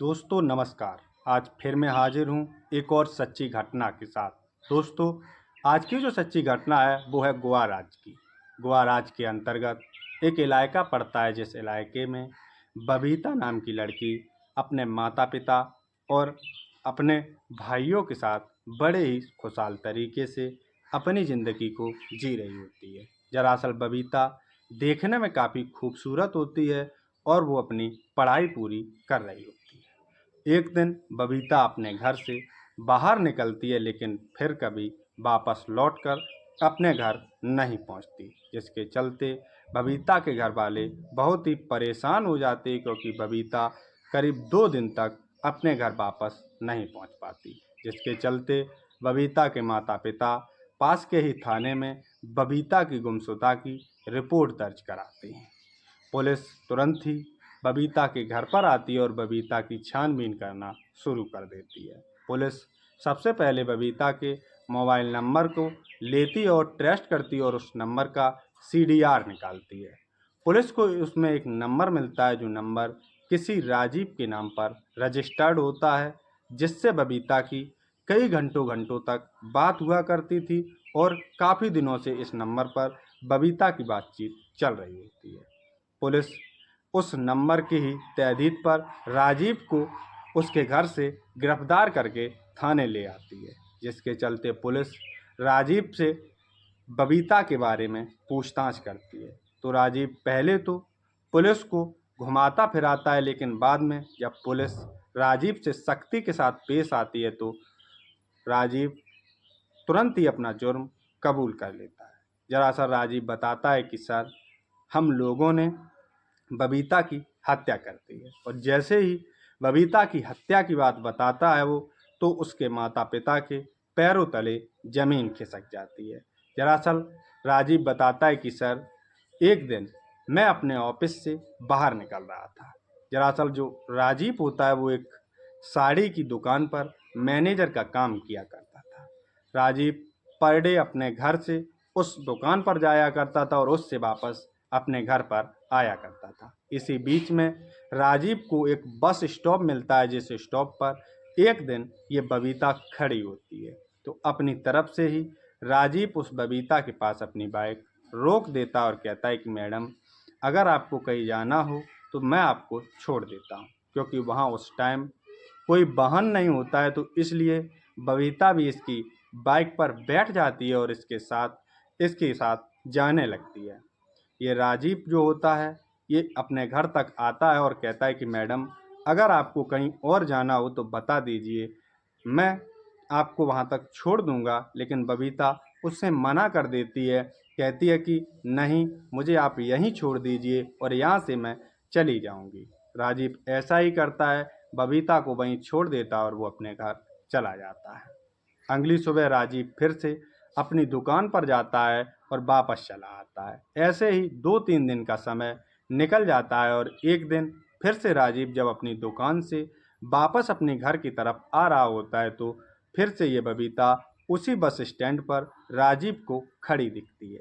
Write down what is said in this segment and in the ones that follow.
दोस्तों नमस्कार। आज फिर मैं हाजिर हूँ एक और सच्ची घटना के साथ। दोस्तों, आज की जो सच्ची घटना है वो है गोवा राज्य की। गोवा राज्य के अंतर्गत एक इलाका पड़ता है, जिस इलाके में बबीता नाम की लड़की अपने माता पिता और अपने भाइयों के साथ बड़े ही खुशहाल तरीके से अपनी ज़िंदगी को जी रही होती है। दरअसल बबीता देखने में काफ़ी खूबसूरत होती है और वो अपनी पढ़ाई पूरी कर रही होती है। एक दिन बबीता अपने घर से बाहर निकलती है, लेकिन फिर कभी वापस लौटकर अपने घर नहीं पहुंचती, जिसके चलते बबीता के घर वाले बहुत ही परेशान हो जाते हैं, क्योंकि बबीता करीब 2 दिन तक अपने घर वापस नहीं पहुंच पाती। जिसके चलते बबीता के माता पिता पास के ही थाने में बबीता की गुमशुदा की रिपोर्ट दर्ज कराते हैं। पुलिस तुरंत ही बबीता के घर पर आती है और बबीता की छानबीन करना शुरू कर देती है। पुलिस सबसे पहले बबीता के मोबाइल नंबर को लेती है और ट्रेस करती है और उस नंबर का सीडीआर निकालती है। पुलिस को उसमें एक नंबर मिलता है, जो नंबर किसी राजीव के नाम पर रजिस्टर्ड होता है, जिससे बबीता की कई घंटों घंटों तक बात हुआ करती थी और काफ़ी दिनों से इस नंबर पर बबीता की बातचीत चल रही होती है। पुलिस उस नंबर की ही तहदीद पर राजीव को उसके घर से गिरफ्तार करके थाने ले आती है, जिसके चलते पुलिस राजीव से बबीता के बारे में पूछताछ करती है। तो राजीव पहले तो पुलिस को घुमाता फिराता है, लेकिन बाद में जब पुलिस राजीव से सख्ती के साथ पेश आती है तो राजीव तुरंत ही अपना जुर्म कबूल कर लेता है। दरअसल राजीव बताता है कि सर, हम लोगों ने बबीता की हत्या कर दी है। और जैसे ही बबीता की हत्या की बात बताता है वो, तो उसके माता पिता के पैरों तले जमीन खिसक जाती है। दरअसल राजीव बताता है कि सर, एक दिन मैं अपने ऑफिस से बाहर निकल रहा था। दरअसल जो राजीव होता है वो एक साड़ी की दुकान पर मैनेजर का काम किया करता था। राजीव पर डे अपने घर से उस दुकान पर जाया करता था और उससे वापस अपने घर पर आया करता था। इसी बीच में राजीव को एक बस स्टॉप मिलता है, जिस स्टॉप पर एक दिन ये बबीता खड़ी होती है। तो अपनी तरफ से ही राजीव उस बबीता के पास अपनी बाइक रोक देता और कहता है कि मैडम, अगर आपको कहीं जाना हो तो मैं आपको छोड़ देता हूँ, क्योंकि वहाँ उस टाइम कोई वाहन नहीं होता है। तो इसलिए बबीता भी इसकी बाइक पर बैठ जाती है और इसके साथ जाने लगती है। ये राजीव जो होता है, ये अपने घर तक आता है और कहता है कि मैडम, अगर आपको कहीं और जाना हो तो बता दीजिए, मैं आपको वहाँ तक छोड़ दूँगा। लेकिन बबीता उससे मना कर देती है, कहती है कि नहीं, मुझे आप यहीं छोड़ दीजिए और यहाँ से मैं चली जाऊँगी। राजीव ऐसा ही करता है, बबीता को वहीं छोड़ देता है और वो अपने घर चला जाता है। अगली सुबह राजीव फिर से अपनी दुकान पर जाता है और वापस चला आता है। ऐसे ही 2-3 दिन का समय निकल जाता है और एक दिन फिर से राजीव जब अपनी दुकान से वापस अपने घर की तरफ आ रहा होता है, तो फिर से ये बबीता उसी बस स्टैंड पर राजीव को खड़ी दिखती है।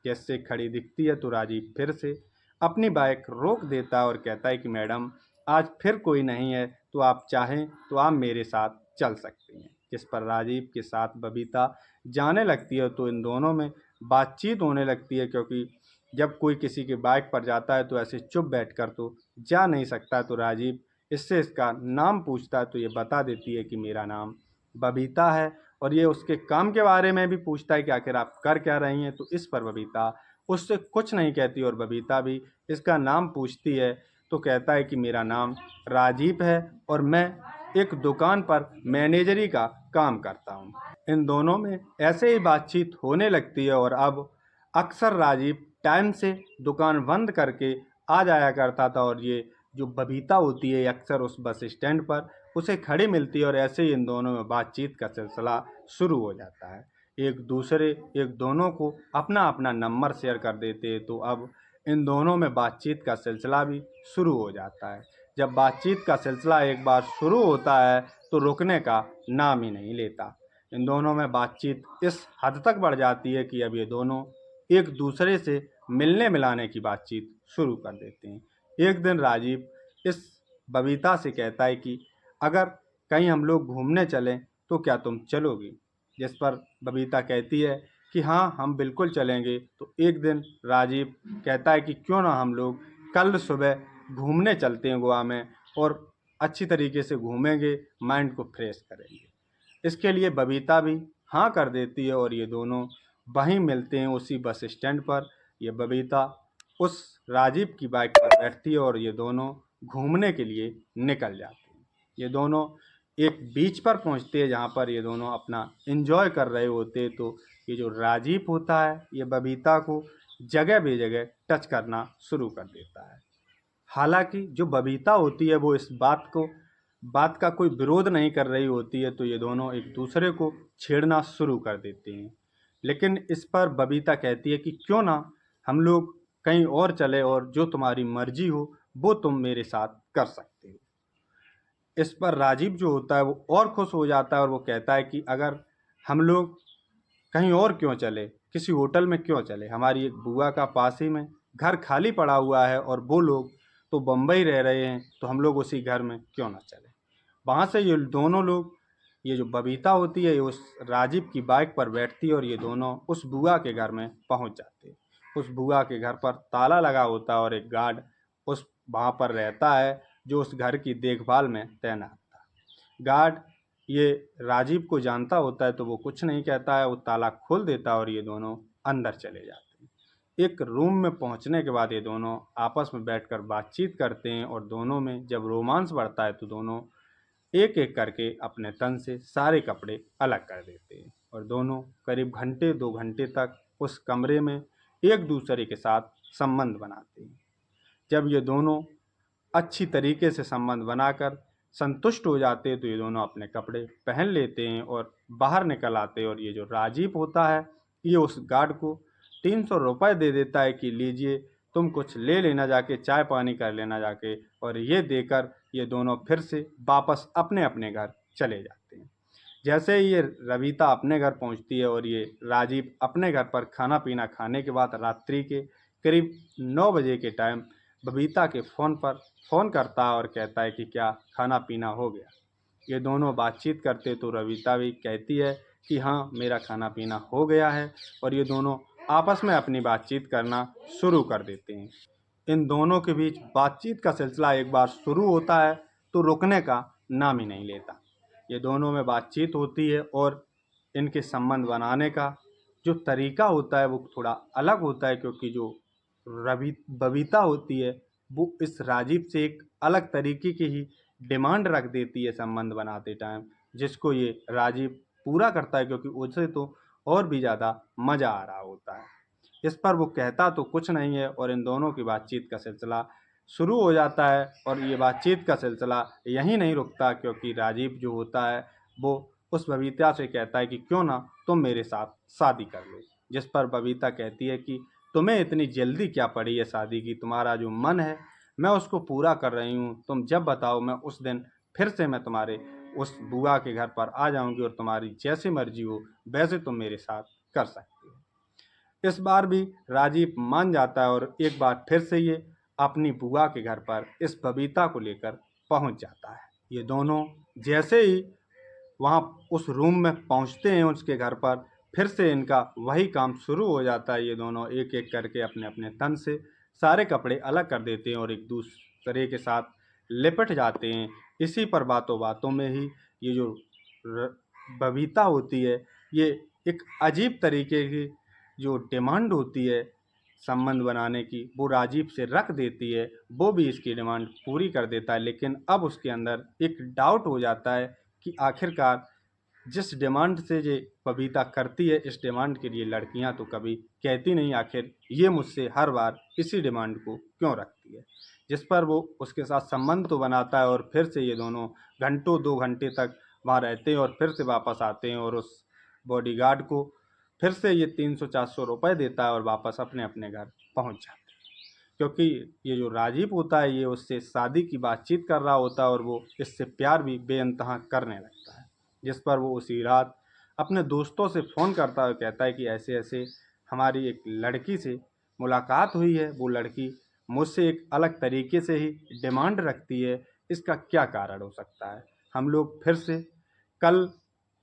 जैसे खड़ी दिखती है तो राजीव फिर से अपनी बाइक रोक देता है और कहता है कि मैडम, आज फिर कोई नहीं है, तो आप चाहें तो आप मेरे साथ चल सकती हैं। जिस पर राजीव के साथ बबीता जाने लगती है। तो इन दोनों में बातचीत होने लगती है, क्योंकि जब कोई किसी के बाइक पर जाता है तो ऐसे चुप बैठकर तो जा नहीं सकता। तो राजीव इससे इसका नाम पूछता है, तो ये बता देती है कि मेरा नाम बबीता है। और ये उसके काम के बारे में भी पूछता है कि आखिर आप कर क्या रही हैं। तो इस पर बबीता उससे कुछ नहीं कहती और बबीता भी इसका नाम पूछती है, तो कहता है कि मेरा नाम राजीव है और मैं एक दुकान पर मैनेजरी का काम करता हूँ। इन दोनों में ऐसे ही बातचीत होने लगती है और अब अक्सर राजीव टाइम से दुकान बंद करके आ जाया करता था और ये जो बबीता होती है अक्सर उस बस स्टैंड पर उसे खड़ी मिलती है और ऐसे ही इन दोनों में बातचीत का सिलसिला शुरू हो जाता है। एक दोनों को अपना अपना नंबर शेयर कर देते हैं। तो अब इन दोनों में बातचीत का सिलसिला भी शुरू हो जाता है। जब बातचीत का सिलसिला एक बार शुरू होता है तो रुकने का नाम ही नहीं लेता। इन दोनों में बातचीत इस हद तक बढ़ जाती है कि अब ये दोनों एक दूसरे से मिलने मिलाने की बातचीत शुरू कर देते हैं। एक दिन राजीव इस बबीता से कहता है कि अगर कहीं हम लोग घूमने चलें तो क्या तुम चलोगी। जिस पर बबीता कहती है कि हाँ, हम बिल्कुल चलेंगे। तो एक दिन राजीव कहता है कि क्यों ना हम लोग कल सुबह घूमने चलते हैं गोवा में, और अच्छी तरीके से घूमेंगे, माइंड को फ्रेश करेंगे। इसके लिए बबीता भी हाँ कर देती है और ये दोनों वहीं मिलते हैं उसी बस स्टैंड पर। ये बबीता उस राजीव की बाइक पर बैठती है और ये दोनों घूमने के लिए निकल जाते हैं। ये दोनों एक बीच पर पहुंचते हैं जहां पर ये दोनों अपना एंजॉय कर रहे होते हैं। तो ये जो राजीव होता है ये बबीता को जगह बेजगह टच करना शुरू कर देता है। हालांकि जो बबीता होती है वो इस बात का कोई विरोध नहीं कर रही होती है। तो ये दोनों एक दूसरे को छेड़ना शुरू कर देते हैं। लेकिन इस पर बबीता कहती है कि क्यों ना हम लोग कहीं और चले, और जो तुम्हारी मर्जी हो वो तुम मेरे साथ कर सकते हो। इस पर राजीव जो होता है वो और खुश हो जाता है और वो कहता है कि अगर हम लोग कहीं और क्यों चले, किसी होटल में क्यों चले। हमारी एक बुआ का पास ही में घर खाली पड़ा हुआ है और वो लोग तो बम्बई रह रहे हैं, तो हम लोग उसी घर में क्यों ना चले। वहाँ से ये दोनों लोग, ये जो बबीता होती है ये उस राजीव की बाइक पर बैठती है और ये दोनों उस बुआ के घर में पहुँच जाते हैं। उस बुआ के घर पर ताला लगा होता है और एक गार्ड उस वहाँ पर रहता है जो उस घर की देखभाल में तैनात था। गार्ड ये राजीव को जानता होता है तो वो कुछ नहीं कहता है, वो ताला खोल देता है और ये दोनों अंदर चले जाते हैं। एक रूम में पहुंचने के बाद ये दोनों आपस में बैठकर बातचीत करते हैं और दोनों में जब रोमांस बढ़ता है तो दोनों एक एक करके अपने तन से सारे कपड़े अलग कर देते हैं और दोनों करीब घंटे 2 घंटे तक उस कमरे में एक दूसरे के साथ संबंध बनाते हैं। जब ये दोनों अच्छी तरीके से संबंध बनाकर संतुष्ट हो जाते हैं तो ये दोनों अपने कपड़े पहन लेते हैं और बाहर निकल आते हैं। और ये जो राजीव होता है ये उस गार्ड को 300 रुपये दे देता है कि लीजिए, तुम कुछ ले लेना, जाके चाय पानी कर लेना जाके। और ये देकर ये दोनों फिर से वापस अपने अपने घर चले जाते हैं। जैसे ही ये रविता अपने घर पहुंचती है और ये राजीव अपने घर पर खाना पीना खाने के बाद रात्रि के करीब 9 बजे के टाइम बबीता के फ़ोन पर फ़ोन करता है और कहता है कि क्या खाना पीना हो गया। ये दोनों बातचीत करते तो रविता भी कहती है कि हाँ, मेरा खाना पीना हो गया है। और ये दोनों आपस में अपनी बातचीत करना शुरू कर देते हैं। इन दोनों के बीच बातचीत का सिलसिला एक बार शुरू होता है तो रुकने का नाम ही नहीं लेता। ये दोनों में बातचीत होती है और इनके संबंध बनाने का जो तरीका होता है वो थोड़ा अलग होता है, क्योंकि जो बबीता होती है वो इस राजीव से एक अलग तरीके की ही डिमांड रख देती है संबंध बनाते टाइम, जिसको ये राजीव पूरा करता है क्योंकि उसे तो और भी ज़्यादा मज़ा आ रहा होता है। इस पर वो कहता तो कुछ नहीं है और इन दोनों की बातचीत का सिलसिला शुरू हो जाता है। और ये बातचीत का सिलसिला यहीं नहीं रुकता, क्योंकि राजीव जो होता है वो उस बबीता से कहता है कि क्यों ना तुम मेरे साथ शादी कर लो। जिस पर बबीता कहती है कि तुम्हें इतनी जल्दी क्या पड़ी है शादी की, तुम्हारा जो मन है मैं उसको पूरा कर रही हूँ, तुम जब बताओ मैं उस दिन फिर से मैं तुम्हारे उस बुआ के घर पर आ जाऊँगी और तुम्हारी जैसी मर्जी हो वैसे तुम मेरे साथ कर सकते हो। इस बार भी राजीव मान जाता है और एक बार फिर से ये अपनी बुआ के घर पर इस बबीता को लेकर पहुंच जाता है। ये दोनों जैसे ही वहाँ उस रूम में पहुँचते हैं उसके घर पर, फिर से इनका वही काम शुरू हो जाता है। ये दोनों एक एक करके अपने अपने तन से सारे कपड़े अलग कर देते हैं और एक दूसरे के साथ लिपट जाते हैं। इसी पर बातों बातों में ही ये जो बबीता होती है ये एक अजीब तरीके की जो डिमांड होती है संबंध बनाने की वो राजीव से रख देती है। वो भी इसकी डिमांड पूरी कर देता है, लेकिन अब उसके अंदर एक डाउट हो जाता है कि आखिरकार जिस डिमांड से ये बबीता करती है इस डिमांड के लिए लड़कियां तो कभी कहती नहीं, आखिर ये मुझसे हर बार इसी डिमांड को क्यों रखती है। जिस पर वो उसके साथ संबंध तो बनाता है और फिर से ये दोनों घंटों 2 घंटे तक वहाँ रहते हैं और फिर से वापस आते हैं और उस बॉडीगार्ड को फिर से ये 300-400 रुपये देता है और वापस अपने अपने घर पहुँच जाते हैं। क्योंकि ये जो राजीव होता है ये उससे शादी की बातचीत कर रहा होता है और वो इससे प्यार भी बेइंतहा करने लगता है। जिस पर वो उसी रात अपने दोस्तों से फ़ोन करता है, कहता है कि ऐसे ऐसे हमारी एक लड़की से मुलाकात हुई है, वो लड़की मुझसे एक अलग तरीके से ही डिमांड रखती है इसका क्या कारण हो सकता है। हम लोग फिर से कल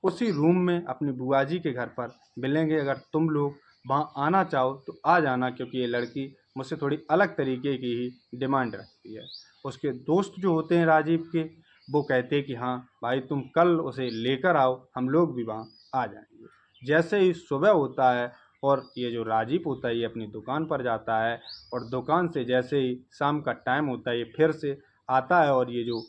उसी रूम में अपनी बुआ जी के घर पर मिलेंगे। अगर तुम लोग वहाँ आना चाहो तो आ जाना, क्योंकि ये लड़की मुझसे थोड़ी अलग तरीके की ही डिमांड रखती है। उसके दोस्त जो होते हैं राजीव के, वो कहते हैं कि हाँ भाई तुम कल उसे लेकर आओ, हम लोग भी वहाँ आ जाएंगे। जैसे ही सुबह होता है और ये जो राजीव होता है ये अपनी दुकान पर जाता है, और दुकान से जैसे ही शाम का टाइम होता है ये फिर से आता है, और ये जो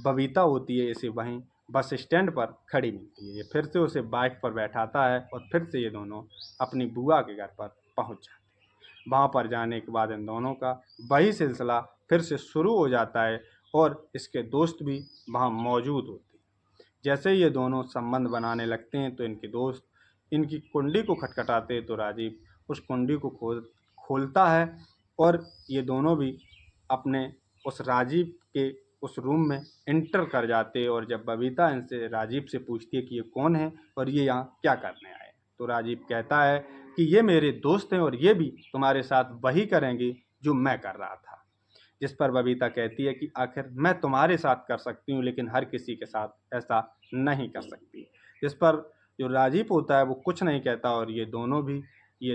बबीता होती है इसे वहीं बस स्टैंड पर खड़ी मिलती है। ये फिर से उसे बाइक पर बैठाता है और फिर से ये दोनों अपनी बुआ के घर पर पहुंच जाते हैं। वहां पर जाने के बाद इन दोनों का वही सिलसिला फिर से शुरू हो जाता है, और इसके दोस्त भी वहां मौजूद होते हैं। जैसे ही ये दोनों संबंध बनाने लगते हैं तो इनके दोस्त इनकी कुंडी को खटखटाते हैं, तो राजीव उस कुंडी को खोलता है, और ये दोनों भी अपने उस राजीव के उस रूम में एंटर कर जाते हैं। और जब बबीता इनसे राजीव से पूछती है कि ये कौन है और ये यहाँ क्या करने आए, तो राजीव कहता है कि ये मेरे दोस्त हैं और ये भी तुम्हारे साथ वही करेंगे जो मैं कर रहा था। जिस पर बबीता कहती है कि आखिर मैं तुम्हारे साथ कर सकती हूँ लेकिन हर किसी के साथ ऐसा नहीं कर सकती। जिस पर जो राजीव होता है वो कुछ नहीं कहता, और ये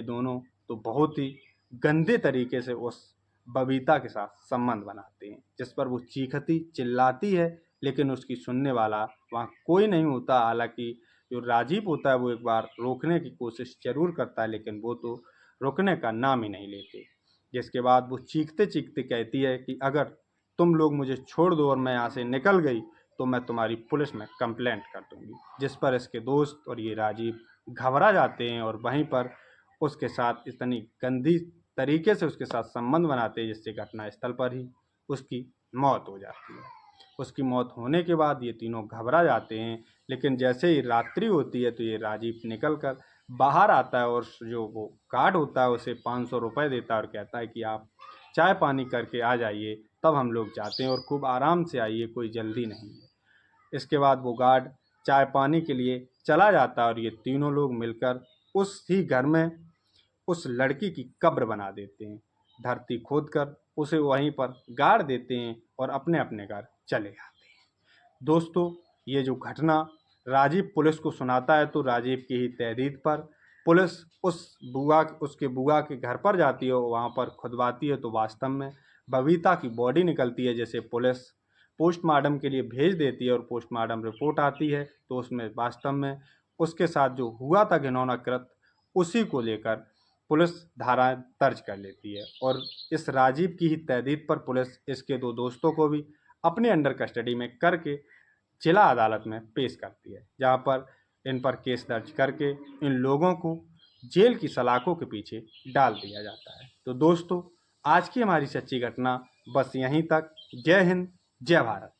दोनों तो बहुत ही गंदे तरीके से उस बबीता के साथ संबंध बनाते हैं। जिस पर वो चीखती चिल्लाती है, लेकिन उसकी सुनने वाला वहाँ कोई नहीं होता। हालांकि जो राजीव होता है वो एक बार रोकने की कोशिश जरूर करता है, लेकिन वो तो रुकने का नाम ही नहीं लेते। जिसके बाद वो चीखते चीखते कहती है कि अगर तुम लोग मुझे छोड़ दो और मैं यहाँ से निकल गई तो मैं तुम्हारी पुलिस में कंप्लेंट कर दूंगी। जिस पर इसके दोस्त और ये राजीव घबरा जाते हैं और वहीं पर उसके साथ इतनी गंदी तरीके से उसके साथ संबंध बनाते हैं जिससे घटनास्थल पर ही उसकी मौत हो जाती है। उसकी मौत होने के बाद ये तीनों घबरा जाते हैं, लेकिन जैसे ही रात्रि होती है तो ये राजीव निकल कर बाहर आता है, और जो वो गार्ड होता है उसे 500 रुपये देता है और कहता है कि आप चाय पानी करके आ जाइए, तब हम लोग जाते हैं और खूब आराम से आइए, कोई जल्दी नहीं है। इसके बाद वो गार्ड चाय पानी के लिए चला जाता है और ये तीनों लोग मिलकर उस ही घर में उस लड़की की कब्र बना देते हैं। धरती खोदकर उसे वहीं पर गाड़ देते हैं और अपने अपने घर चले जाते हैं। दोस्तों, ये जो घटना राजीव पुलिस को सुनाता है तो राजीव की ही तहरीर पर पुलिस उसके बुआ के घर पर जाती है, वहाँ पर खुदवाती है, तो वास्तव में बबीता की बॉडी निकलती है, जैसे पुलिस पोस्टमार्टम के लिए भेज देती है। और पोस्टमार्टम रिपोर्ट आती है तो उसमें वास्तव में उसके साथ जो हुआ था घिनौना कृत्य, उसी को लेकर पुलिस धाराएं दर्ज कर लेती है। और इस राजीव की ही तहदीद पर पुलिस इसके दो दोस्तों को भी अपने अंडर कस्टडी में करके जिला अदालत में पेश करती है, जहां पर इन पर केस दर्ज करके इन लोगों को जेल की सलाखों के पीछे डाल दिया जाता है। तो दोस्तों, आज की हमारी सच्ची घटना बस यहीं तक। जय हिंद, जय भारत।